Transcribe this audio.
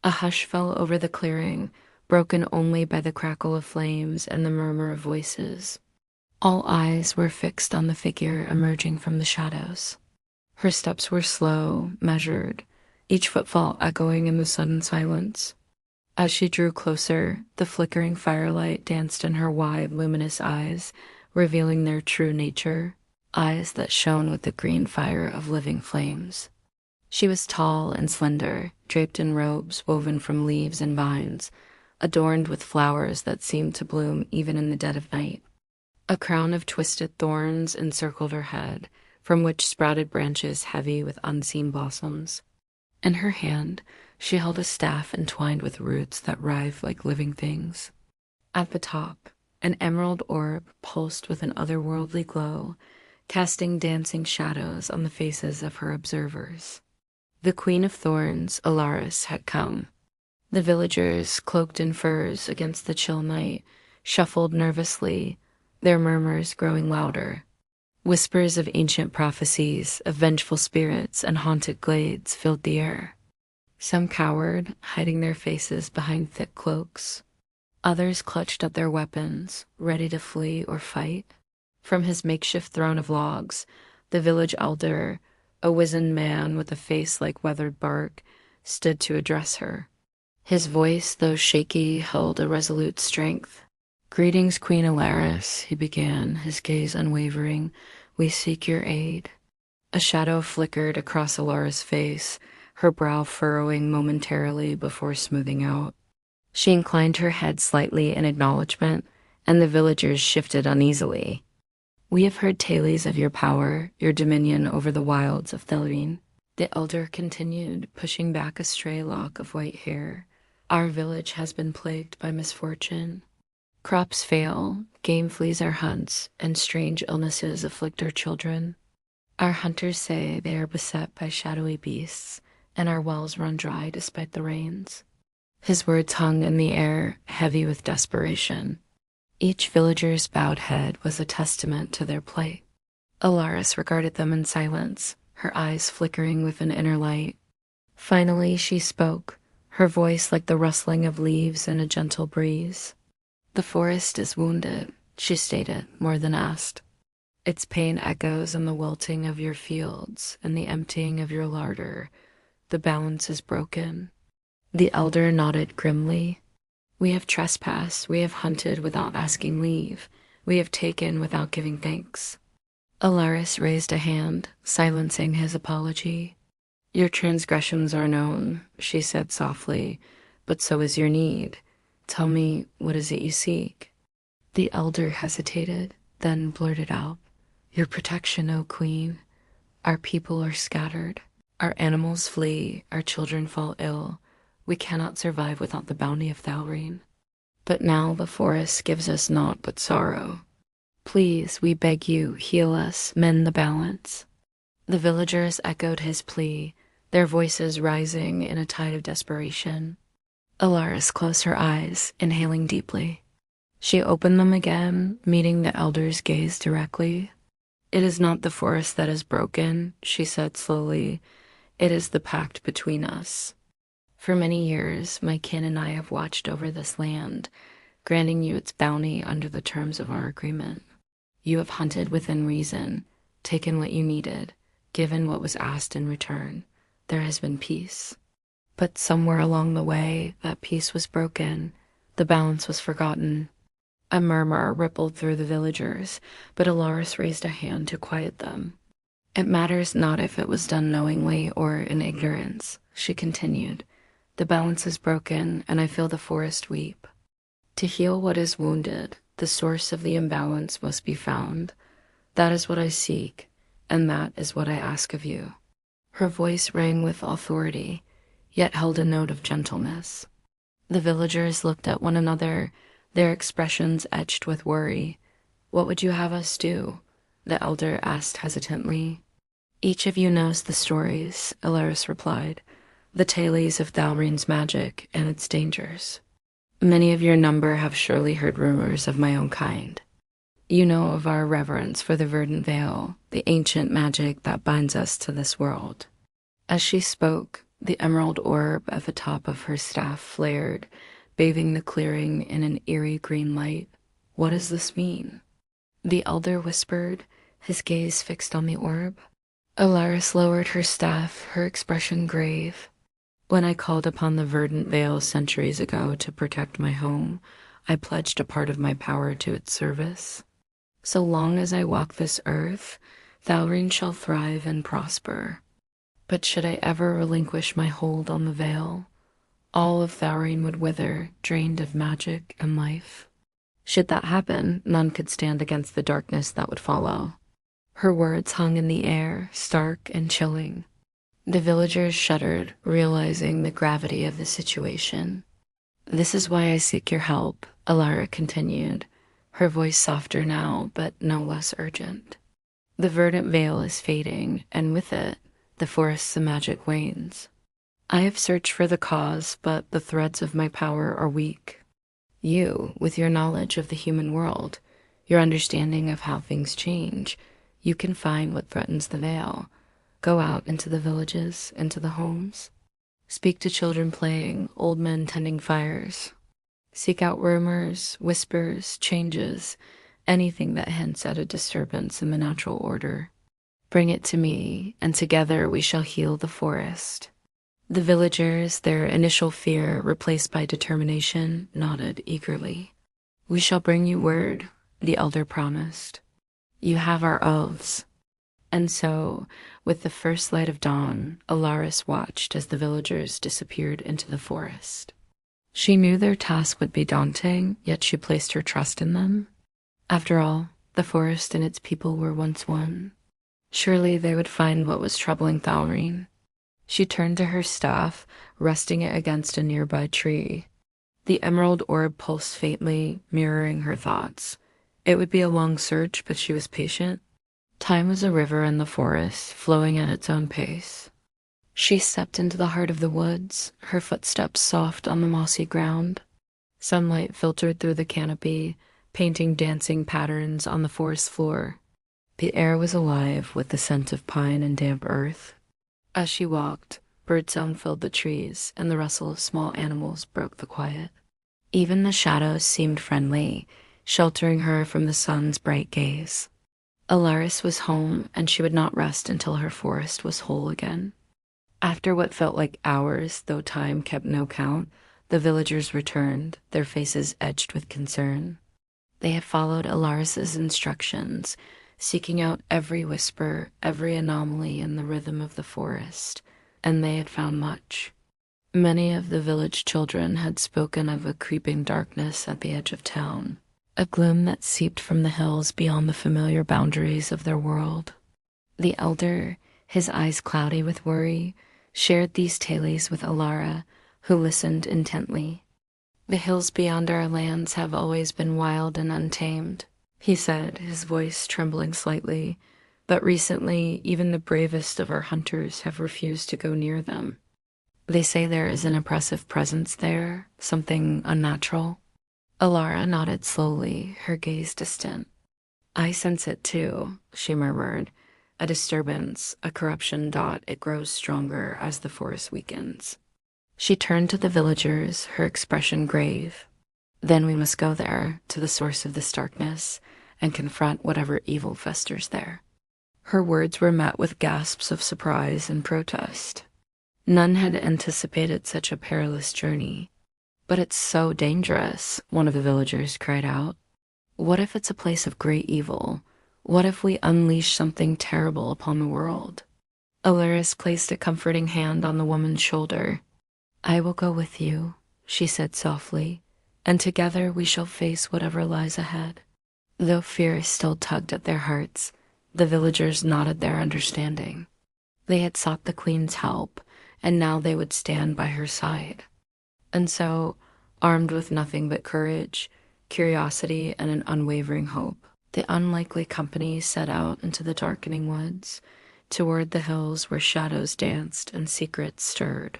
A hush fell over the clearing, broken only by the crackle of flames and the murmur of voices. All eyes were fixed on the figure emerging from the shadows. Her steps were slow, measured, each footfall echoing in the sudden silence. As she drew closer, the flickering firelight danced in her wide, luminous eyes, revealing their true nature, eyes that shone with the green fire of living flames. She was tall and slender, draped in robes woven from leaves and vines, adorned with flowers that seemed to bloom even in the dead of night. A crown of twisted thorns encircled her head, from which sprouted branches heavy with unseen blossoms. In her hand, she held a staff entwined with roots that writhed like living things. At the top, an emerald orb pulsed with an otherworldly glow, casting dancing shadows on the faces of her observers. The Queen of Thorns, Alaris, had come. The villagers, cloaked in furs against the chill night, shuffled nervously, their murmurs growing louder. Whispers of ancient prophecies, of vengeful spirits and haunted glades filled the air. Some cowered, hiding their faces behind thick cloaks. Others clutched at their weapons, ready to flee or fight. From his makeshift throne of logs, the village elder, a wizened man with a face like weathered bark, stood to address her. His voice, though shaky, held a resolute strength. "Greetings, Queen Alaris," he began, his gaze unwavering. "We seek your aid." A shadow flickered across Alara's face, her brow furrowing momentarily before smoothing out. She inclined her head slightly in acknowledgement, and the villagers shifted uneasily. "We have heard tales of your power, your dominion over the wilds of Thelrine," the elder continued, pushing back a stray lock of white hair. "Our village has been plagued by misfortune. Crops fail, game flees our hunts, and strange illnesses afflict our children. Our hunters say they are beset by shadowy beasts, and our wells run dry despite the rains." His words hung in the air, heavy with desperation. Each villager's bowed head was a testament to their plight. Alaris regarded them in silence, her eyes flickering with an inner light. Finally she spoke, her voice like the rustling of leaves in a gentle breeze. "The forest is wounded," she stated, more than asked. "Its pain echoes in the wilting of your fields and the emptying of your larder. The balance is broken." The elder nodded grimly. "We have trespassed, we have hunted without asking leave, we have taken without giving thanks." Alaris raised a hand, silencing his apology. "Your transgressions are known," she said softly, "but so is your need. Tell me, what is it you seek?" The elder hesitated, then blurted out, "Your protection, O Queen. Our people are scattered. Our animals flee, our children fall ill. We cannot survive without the bounty of Thalrine. But now the forest gives us naught but sorrow. Please, we beg you, heal us, mend the balance." The villagers echoed his plea, their voices rising in a tide of desperation. Alaris closed her eyes, inhaling deeply. She opened them again, meeting the elder's gaze directly. "It is not the forest that is broken," she said slowly. "It is the pact between us. For many years, my kin and I have watched over this land, granting you its bounty under the terms of our agreement. You have hunted within reason, taken what you needed, given what was asked in return. There has been peace. But somewhere along the way, that peace was broken. The balance was forgotten." A murmur rippled through the villagers, but Alaris raised a hand to quiet them. "It matters not if it was done knowingly or in ignorance," she continued. "The balance is broken, and I feel the forest weep. To heal what is wounded, the source of the imbalance must be found. That is what I seek, and that is what I ask of you." Her voice rang with authority, yet held a note of gentleness. The villagers looked at one another, their expressions etched with worry. "What would you have us do?" the elder asked hesitantly. "Each of you knows the stories," Alaris replied, "the tales of Thalrine's magic and its dangers. Many of your number have surely heard rumors of my own kind. You know of our reverence for the verdant veil, the ancient magic that binds us to this world." As she spoke, The emerald orb at the top of her staff flared, bathing the clearing in an eerie green light. What does this mean? The elder whispered, his gaze fixed on the orb. Alaris lowered her staff, her expression grave. When I called upon the verdant veil centuries ago to protect my home, I pledged a part of my power to its service. So long as I walk this earth, Thalreen shall thrive and prosper. But should I ever relinquish my hold on the veil, all of Thalreen would wither, drained of magic and life. Should that happen, none could stand against the darkness that would follow. Her words hung in the air, stark and chilling. The villagers shuddered, realizing the gravity of the situation. This is why I seek your help, Alara continued, her voice softer now, but no less urgent. The verdant veil is fading, and with it, the forest's magic wanes. I have searched for the cause, but the threads of my power are weak. You, with your knowledge of the human world, your understanding of how things change, you can find what threatens the veil. Go out into the villages, into the homes. Speak to children playing, old men tending fires. Seek out rumors, whispers, changes, anything that hints at a disturbance in the natural order. Bring it to me, and together we shall heal the forest. The villagers, their initial fear replaced by determination, nodded eagerly. We shall bring you word, the elder promised. You have our oaths. And so, with the first light of dawn, Alaris watched as the villagers disappeared into the forest. She knew their task would be daunting, yet she placed her trust in them. After all, the forest and its people were once one. Surely they would find what was troubling Thalreen. She turned to her staff, resting it against a nearby tree. The emerald orb pulsed faintly, mirroring her thoughts. It would be a long search, but she was patient. Time was a river in the forest, flowing at its own pace. She stepped into the heart of the woods, her footsteps soft on the mossy ground. Sunlight filtered through the canopy, painting dancing patterns on the forest floor. The air was alive with the scent of pine and damp earth. As she walked, birdsong filled the trees, and the rustle of small animals broke the quiet. Even the shadows seemed friendly, sheltering her from the sun's bright gaze. Alaris was home, and she would not rest until her forest was whole again. After what felt like hours, though time kept no count, the villagers returned, their faces edged with concern. They had followed Alaris's instructions, seeking out every whisper, every anomaly in the rhythm of the forest, and they had found much. Many of the village children had spoken of a creeping darkness at the edge of town, a gloom that seeped from the hills beyond the familiar boundaries of their world. The elder, his eyes cloudy with worry, shared these tales with Alara, who listened intently. The hills beyond our lands have always been wild and untamed, he said, his voice trembling slightly, but recently even the bravest of our hunters have refused to go near them. They say there is an oppressive presence there, something unnatural. Alara nodded slowly, her gaze distant. I sense it too, she murmured. A disturbance, a corruption dot, it grows stronger as the forest weakens. She turned to the villagers, her expression grave. Then we must go there, to the source of this darkness, and confront whatever evil festers there. Her words were met with gasps of surprise and protest. None had anticipated such a perilous journey. But it's so dangerous, one of the villagers cried out. What if it's a place of great evil? What if we unleash something terrible upon the world? Alaris placed a comforting hand on the woman's shoulder. I will go with you, she said softly, and together we shall face whatever lies ahead. Though fear still tugged at their hearts, the villagers nodded their understanding. They had sought the queen's help, and now they would stand by her side. And so, armed with nothing but courage, curiosity, and an unwavering hope, the unlikely company set out into the darkening woods, toward the hills where shadows danced and secrets stirred.